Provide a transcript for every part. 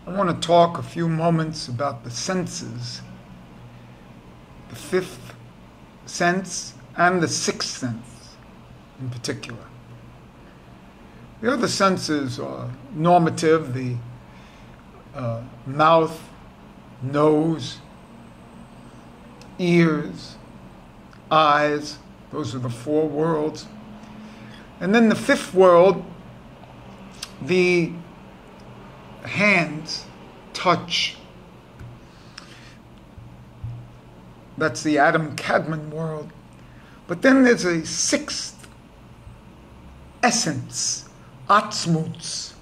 I want to talk a few moments about the senses, the fifth sense and the sixth sense in particular. The other senses are normative, the mouth, nose, ears, eyes. Those are the four worlds. And then the fifth world, the hands, touch. That's the Adam-Kadmon world. But then there's a sixth essence, Atzmuts,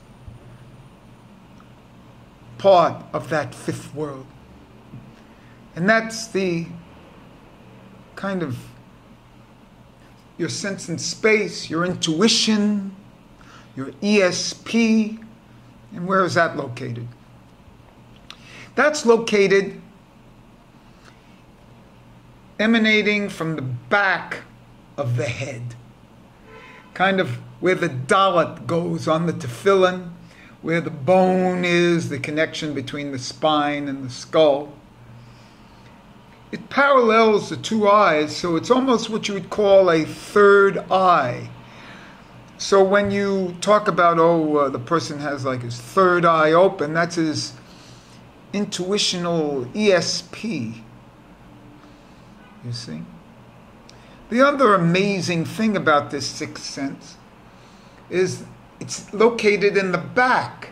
part of that fifth world. And that's the kind of your sense in space, your intuition, your ESP. And where is that located? That's located emanating from the back of the head, kind of where the dalet goes on the tefillin, where the bone is, the connection between the spine and the skull. It parallels the two eyes, so it's almost what you would call a third eye. So when you talk about, the person has like his third eye open, that's his intuitional ESP. You see? The other amazing thing about this sixth sense is it's located in the back,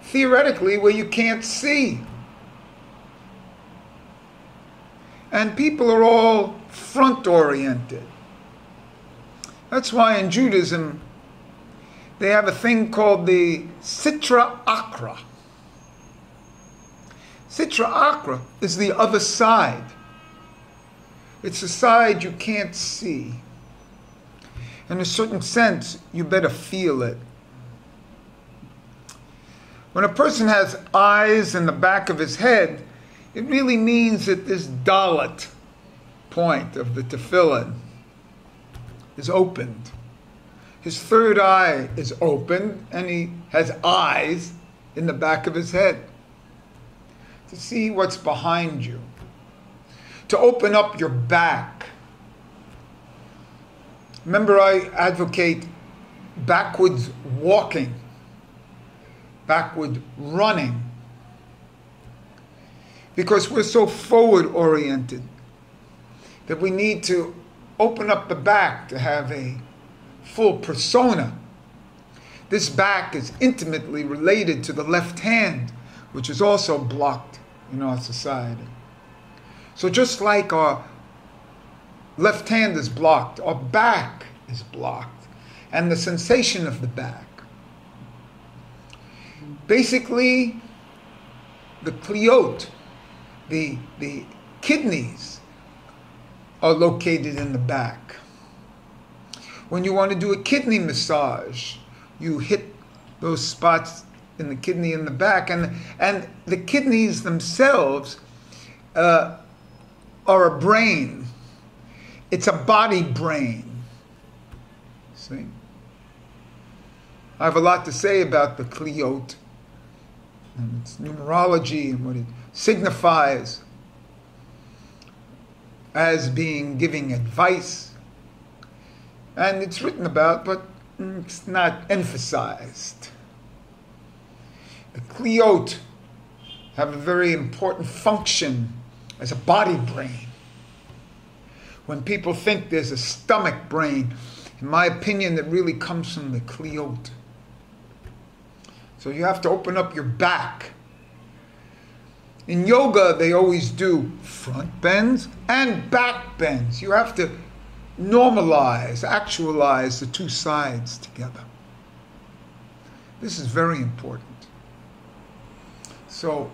theoretically where you can't see. And people are all front-oriented. That's why in Judaism they have a thing called the Sitra Achra. Sitra Achra is the other side. It's the side you can't see. In a certain sense, you better feel it. When a person has eyes in the back of his head, it really means that this dalet point of the tefillin is opened. His third eye is opened, and he has eyes in the back of his head to see what's behind you, to open up your back. Remember, I advocate backwards walking, backward running, because we're so forward-oriented that we need to open up the back to have a full persona. This back is intimately related to the left hand, which is also blocked in our society. So just like our left hand is blocked, our back is blocked, and the sensation of the back. Basically, the kliot, the kidneys, are located in the back. When you want to do a kidney massage, you hit those spots in the kidney in the back, and the kidneys themselves are a brain. It's a body brain. See? I have a lot to say about the kliot and its numerology and what it signifies as being giving advice. And it's written about, but it's not emphasized. The kliot have a very important function as a body brain. When people think there's a stomach brain, in my opinion, that really comes from the kliot. So you have to open up your back. In yoga, they always do front bends and back bends. You have to normalize, actualize the two sides together. This is very important. So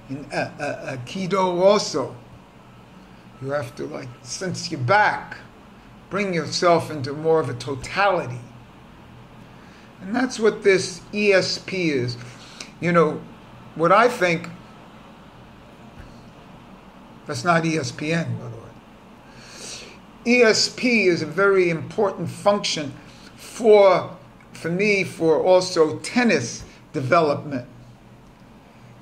in Aikido also, you have to, sense your back, bring yourself into more of a totality. And that's what this ESP is. What I think, that's not ESPN, by the way. ESP is a very important function for me, for also tennis development.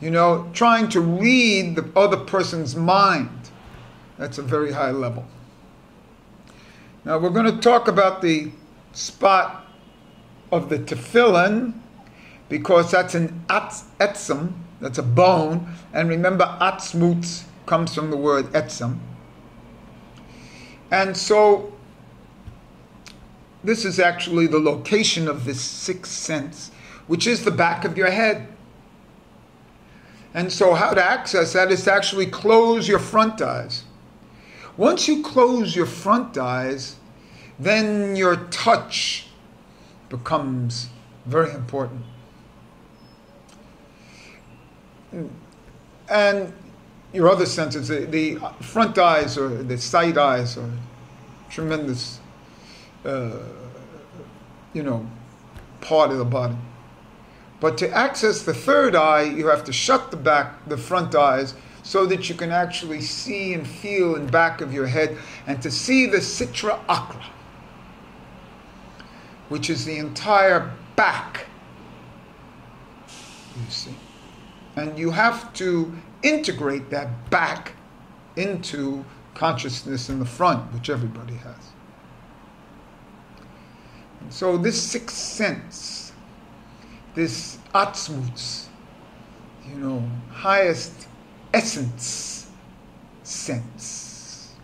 trying to read the other person's mind. That's a very high level. Now we're going to talk about the spot of the tefillin, because that's an etzem, that's a bone. And remember, atzmutz comes from the word etzem. And so this is actually the location of this sixth sense, which is the back of your head. And so how to access that is to actually close your front eyes. Once you close your front eyes, then your touch becomes very important. And your other senses, the front eyes or the side eyes are tremendous, part of the body. But to access the third eye, you have to shut the front eyes, so that you can actually see and feel in back of your head, and to see the Sitra Akra, which is the entire back, you see. And you have to integrate that back into consciousness in the front, which everybody has. And so this sixth sense, this atzmutz, highest essence sense,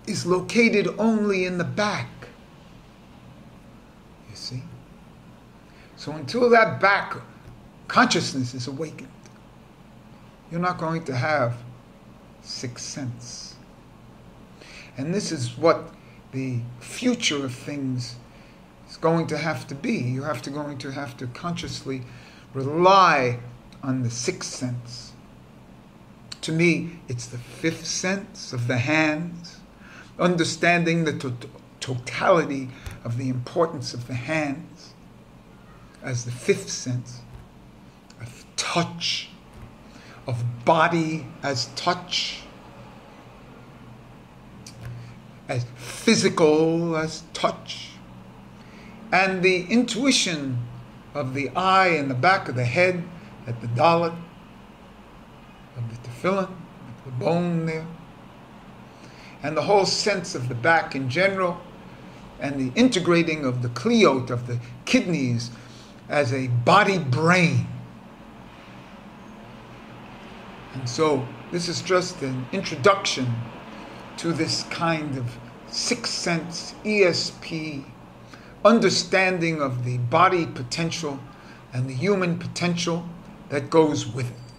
is located only in the back. You see? So until that back consciousness is awakened, you're not going to have sixth sense. And this is what the future of things is going to have to be. You're going to have to consciously rely on the sixth sense. To me, it's the fifth sense of the hands, understanding the totality of the importance of the hands as the fifth sense, of touch, of body as touch, as physical as touch, and the intuition of the eye in the back of the head at the dalit of the tefillin, the bone there, and the whole sense of the back in general, and the integrating of the kliot, of the kidneys, as a body brain. And so this is just an introduction to this kind of Sixth Sense ESP, understanding of the body potential and the human potential that goes with it.